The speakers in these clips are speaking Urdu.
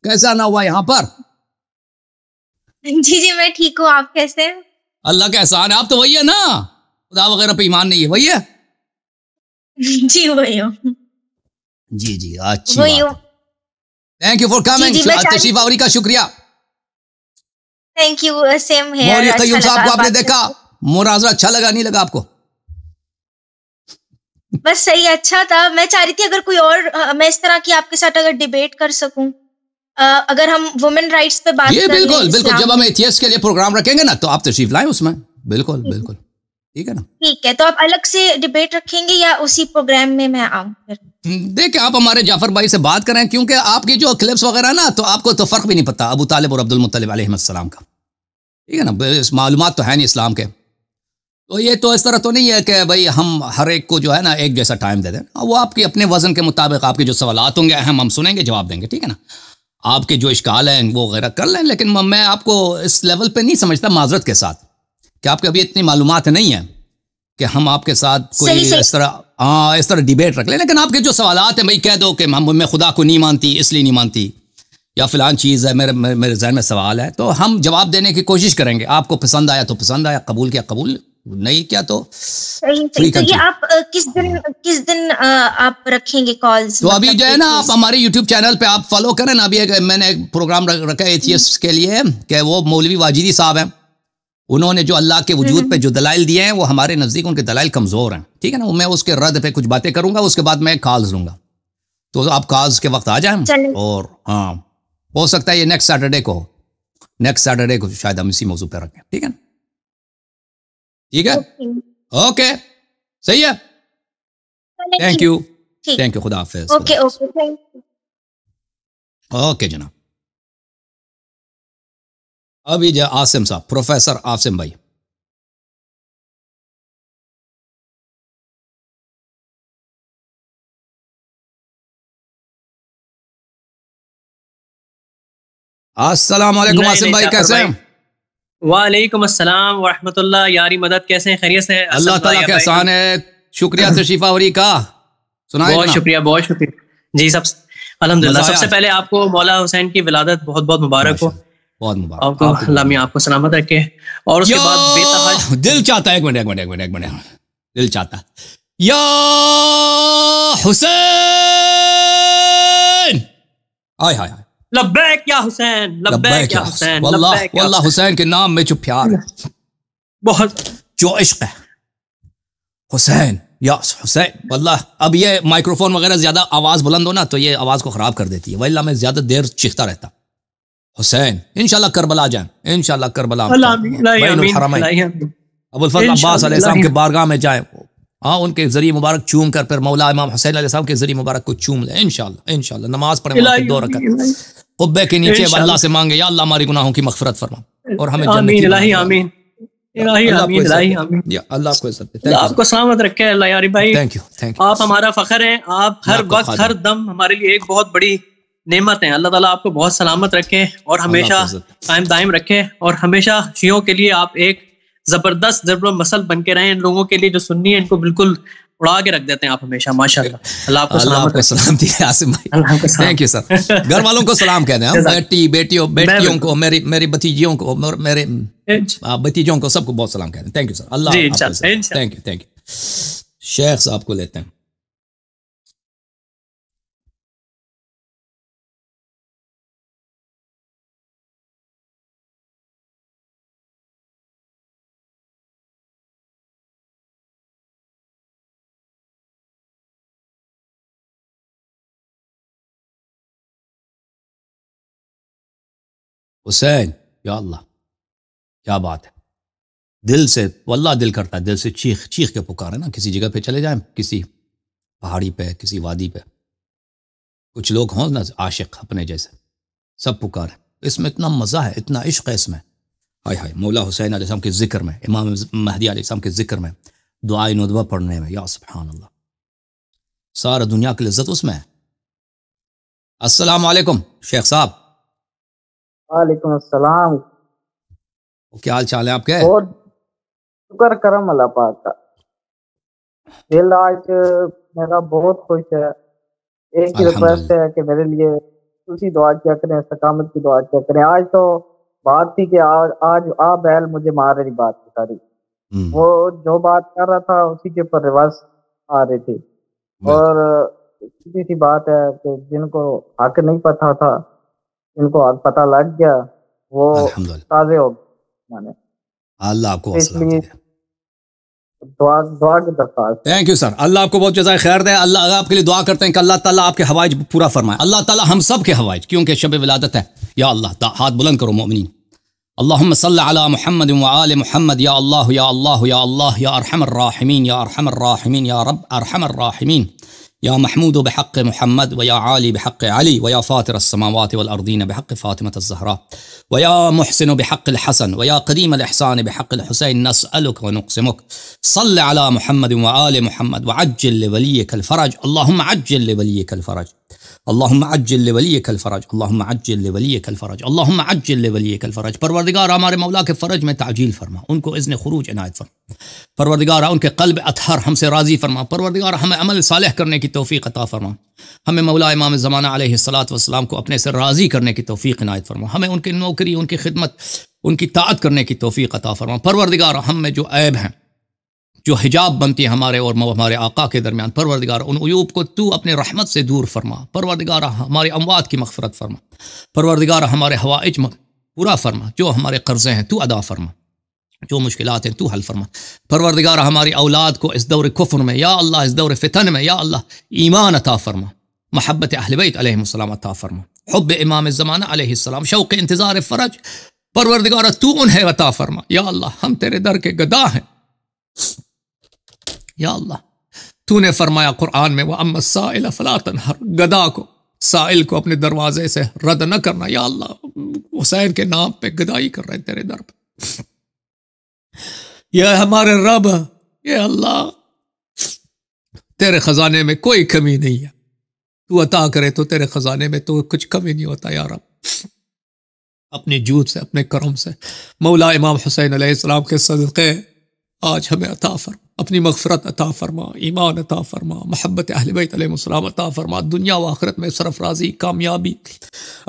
کیسا نہ ہوا یہاں پر؟ جی میں ٹھیک ہوں، آپ کیسے ہیں؟ اللہ کا احسان ہے. آپ تو وہی ہے نا، خدا وغیرہ پہ ایمان نہیں ہے، وہی ہے؟ جی وہی ہوں. جی اچھی بات ہے. Thank you for coming. تشریف آوری کا شکریہ. Thank you, same here. Maulvi Qayyum صاحب کو آپ نے دیکھا، مناظرہ اچھا لگا نہیں لگا آپ کو؟ بس صحیح، اچھا تھا. میں چاہ رہی تھی اگر کوئی اور میں اس طرح کی آپ کے ساتھ اگر ڈیبیٹ کر سکوں، اگر ہم وومن رائٹس پہ بات کر لیں. بالکل جب ہم ایتھیسٹ کے لیے پروگرام رکھیں گے نا تو آپ تشریف لائیں اس میں. بالکل ٹھیک ہے نا. ٹھیک ہے، تو آپ الگ سے ڈیبیٹ رکھیں گے یا اسی پروگرام میں آؤں پھر؟ دیکھیں آپ ہمارے جعفر بھائی سے بات کریں، کیونکہ آپ کی جو کلپس وغیرہ نا تو آپ کو تو فرق بھی نہیں پتا ابو طالب اور عبد المطلب علیہ السلام کا. ٹھیک ہے نا، معلومات تو ہے نہیں اسلام کے. تو یہ تو اس طرح تو نہیں ہے کہ بھائی ہم ہر ایک کو جو ہے نا ایک جیسا ٹائم دے دیں. وہ آپ کے اپنے وزن کے مطابق آپ کے جو سوالات ہوں گے ہم سنیں گے، جواب دیں گے. ٹھیک ہے نا، آپ کے جو اشکال ہیں وہ وغیرہ کر لیں. لیکن میں آپ کو اس لیول پہ نہیں سمجھتا، معذرت کے ساتھ، کہ آپ کے ابھی اتنی معلومات نہیں ہیں کہ ہم آپ کے ساتھ کوئی اس طرح ڈیبیٹ رکھ لیں. لیکن آپ کے جو سوالات ہیں بھائی کہہ دو کہ میں خدا کو نہیں مانتی اس لیے نہیں مانتی، یا فلان چیز ہے، میرے ذہن میں سوال ہے، تو ہم جواب دینے کی کوشش کریں گے. آپ کو پسند آیا تو پسند آیا، قبول کیا قبول، نہیں کیا تو صحیح. تو یہ آپ کس دن آپ رکھیں گے کالز؟ تو ابھی جو ہے نا آپ ہمارے یوٹیوب چینل پہ آپ فالو کریں نا. ابھی میں نے ایک پروگرام رکھا ہے ایتھیسٹ کے لیے، کہ وہ مولوی واجدی صاحب ہیں. انہوں نے جو اللہ کے وجود پہ جو دلائل دیے ہیں وہ ہمارے نزدیک ان کے دلائل کمزور ہیں. ٹھیک ہے نا، میں اس کے رد پہ کچھ باتیں کروں گا، اس کے بعد میں کالز لوں گا. تو آپ کالز کے وقت آ جائیں. اور ہو سکتا ہے یہ نیکسٹ سیٹرڈے کو شاید ہم اسی موضوع پہ رکھیں. ٹھیک ہے نا، ٹھیک ہے، اوکے، صحیح ہے. تھینک یو، خدا حافظ. اوکے جناب. ابھی جو عاصم صاحب، پروفیسر عاصم بھائی. السلام علیکم عاصم بھائی، کیسے ہیں؟ وعلیکم السلام ورحمۃ اللہ. یاری مدد، کیسے ہیں؟ خیریت سے؟ اللہ تعالیٰ کا احسان ہے. شکریہ تشریف آوری کا. بہت شکریہ. جی الحمدللہ. سب سے پہلے آپ کو مولا حسین کی ولادت بہت بہت مبارک ہو. بہت مبارک. آپ کو اللہ میاں آپ کو سلامت رکھے. اور اس کے بعد دل چاہتا ہے، ایک منٹ، دل چاہتا یا حسین، آئے ہائے، لبیک یا حسین، لبیک یا حسین. واللہ حسین کے نام میں جو پیار ہے، بہت جو عشق ہے، حسین یا حسین. واللہ اب یہ مائکروفون وغیرہ زیادہ آواز بلند ہو نا تو یہ آواز کو خراب کر دیتی ہے، واللہ میں زیادہ دیر چیختا رہتا. حسین انشاءاللہ کربلا جائیں، انشاءاللہ کربلا بین الحرمین ابو الفضل عباس علیہ السلام کے بارگاہ میں جائیں. ان کے ذریعے مبارک چوم کر پھر مولا امام حسین علیہ السلام کے ذریعے مبارک کو چوم لیں. انشاءاللہ نماز پڑھیں، 2 رکعت قبے کے نیچے اللہ سے مانگے، یا اللہ ہماری گناہوں کی مغفرت فرما اور ہمیں جنت کی. آمین. اللہ آپ کو عزت دے، آپ کو سلامت رکھے اللہ. یاری بھائی تھینک یو. آپ ہمارا فخر ہیں. آپ ہر وقت ہر دم ہمارے لیے ایک بہت بڑی نعمت ہیں. اللہ تعالیٰ آپ کو بہت سلامت رکھے اور ہمیشہ قائم دائم رکھے، اور ہمیشہ شیعوں کے لیے آپ ایک زبردست ضرب المثل بن کے رہیں. ان لوگوں کے لیے جو سنی ہے ان کو بالکل اڑا کے رکھ دیتے ہیں آپ ہمیشہ. ماشاءاللہ. اللہ آپ کو سلام دیجیے عاصم بھائی. Thank you sir. گھر والوں کو سلام کہہ دیں، بیٹیوں کو، میری بھتیجیوں کو، میرے بھتیجوں کو، سب کو بہت سلام کہہ دیں. Thank you sir. Allah thank you. شیخ صاحب کو لیتے ہیں. حسین یا اللہ، کیا بات ہے. دل سے، واللہ دل کرتا ہے دل سے چیخ کے پکارے نا. کسی جگہ پہ چلے جائیں، کسی پہاڑی پہ، کسی وادی پہ، کچھ لوگ ہوں نا عاشق اپنے جیسے، سب پکارے. اس میں اتنا مزہ ہے، اتنا عشق ہے اس میں. ہائے مولا حسین علیہ السلام کے ذکر میں، امام مہدی علیہ السلام کے ذکر میں، دعائے ندوہ پڑھنے میں. یا سبحان اللہ، سارا دنیا کی لذت اس میں ہے. السلام علیکم شیخ صاحب. وعلیکم السلام. کیا حال چال ہے آپ کے؟ بہت شکر کرم اللہ پاک کا. دل آج میرا بہت خوش ہے. ایک ہی ریکویسٹ ہے کہ میرے لیے اسی دعا کیا کریں، استقامت کی دعا کیا کریں. آج تو بات تھی کہ آج بیل مجھے مار رہی بات کی ساری. وہ جو بات کر رہا تھا اسی کے اوپر ریورس آ رہے تھے. اور سیدھی سی بات ہے کہ جن کو حق نہیں پتا تھا، جن کو حق پتہ لگ گیا، وہ تازے ہو گئے. اللہ آپ کو اس لیے دعا کی درخواست. تھینک یو سر، اللہ آپ کو بہت جزائے خیر دے. اللہ آپ کے لیے دعا کرتے ہیں کہ اللہ تعالیٰ آپ کے حوائج پورا فرمائے. اللہ تعالیٰ ہم سب کے حوائج، کیونکہ شب ولادت ہے. یا اللہ ہاتھ بلند کرو مومنین. اللہم صلی علی محمد وآل محمد. یا اللہ یا اللہ یا اللہ یا ارحم الراحمین یا ارحم الراحمین یا رب ارحم الراحمین. یا محمود بحق محمد ویا عالی بحق علی ویا فاطر السماوات والارضین بحق فاطمة الزہراء ویا محسن بحق الحسن ویا قدیم الاحسان بحق الحسین نسألک ونقسمک. صل علی محمد وآل محمد وعجل لولیک الفرج. اللہم عجل لولیک الفرج. اللہم عجل لولیک الفرج. اللہم عجل لولیک الفرج. اللہم عجل لولیک الفرج. پروردگار ہمارے مولا کے فرج میں تعجیل فرما، ان کو اذن خروج عنایت فرما. پروردگار ان کے قلب اطہر ہم سے راضی فرما. پروردگار ہمیں عمل صالح کرنے کی توفیق عطا فرما. ہمیں مولا امام زمانہ علیہ الصلاۃ والسلام کو اپنے سے راضی کرنے کی توفیق عنایت فرما. ہمیں ان کی نوکری، ان کی خدمت، ان کی طاعت کرنے کی توفیق عطا فرما. پروردگار ہم میں جو عیب ہیں، جو حجاب بنتی ہے ہمارے اور ہمارے آقا کے درمیان، پروردگار ان عیوب کو تو اپنے رحمت سے دور فرما. پروردگار ہمارے اموات کی مغفرت فرما. پروردگار ہمارے حوائج پورا فرما. جو ہمارے قرضے ہیں تو ادا فرما، جو مشکلات ہیں تو حل فرما. پروردگار ہماری اولاد کو اس دور کفر میں یا اللہ، اس دور فتن میں یا اللہ، ایمان عطا فرما. محبت اہل بیت علیہ السلام عطا فرما. حب امام زمانہ علیہ السلام، شوق انتظار فرج پروردگار تو انہیں عطا فرما. یا اللہ ہم تیرے در کے گدا ہیں. یا اللہ تو نے فرمایا قرآن میں وَأَمَّا السَّائِلَ فَلَا تَنْهَرْ، گدا کو، سائل کو اپنے دروازے سے رد نہ کرنا. یا اللہ حسین کے نام پہ گدائی کر رہے ہیں تیرے در پہ. یا ہمارے رب، یا اللہ تیرے خزانے میں کوئی کمی نہیں ہے. تو عطا کرے تو تیرے خزانے میں تو کچھ کمی نہیں ہوتا. یا رب اپنے جود سے، اپنے کرم سے مولا امام حسین علیہ السلام کے صدقے آج ہمیں عطا فرما. اپنی مغفرت عطا فرما، ایمان عطا فرما، محبت اہل بیت علیہ السلام عطا فرما. دنیا و آخرت میں سرفرازی، کامیابی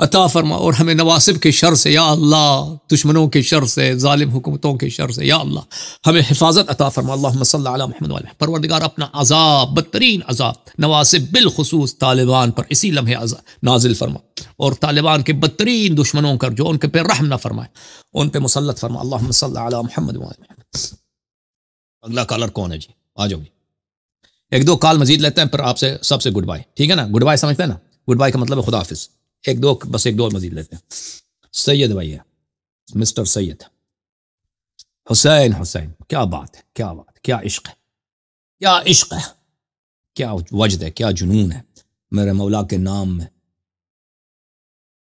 عطا فرما. اور ہمیں نواسب کے شر سے یا اللہ، دشمنوں کے شر سے، ظالم حکومتوں کے شر سے یا اللہ ہمیں حفاظت عطا فرما. اللہم صلی علی محمد وعلی. پروردگار اپنا عذاب، بدترین عذاب نواسب بالخصوص طالبان پر اسی لمحے نازل فرما. اور طالبان کے بدترین دشمنوں کر جو ان کے پہ رحم نہ فرمائے، ان پہ مسلط فرما. اللہم صلی علی محمد وعلی محمد. اگلا کالر کون ہے جی؟ آ جاؤ جی. ایک دو کال مزید لیتے ہیں پھر آپ سے سب سے گڈ بائی. ٹھیک ہے نا؟ گڈ بائی سمجھتے ہیں نا؟ گڈ بائی کا مطلب ہے خدا حافظ. ایک دو مزید لیتے ہیں. سید بھائی ہے، مسٹر سید حسین. کیا بات ہے، کیا بات ہے، کیا عشق ہے، کیا عشق ہے، کیا وجد ہے، کیا جنون ہے میرے مولا کے نام میں.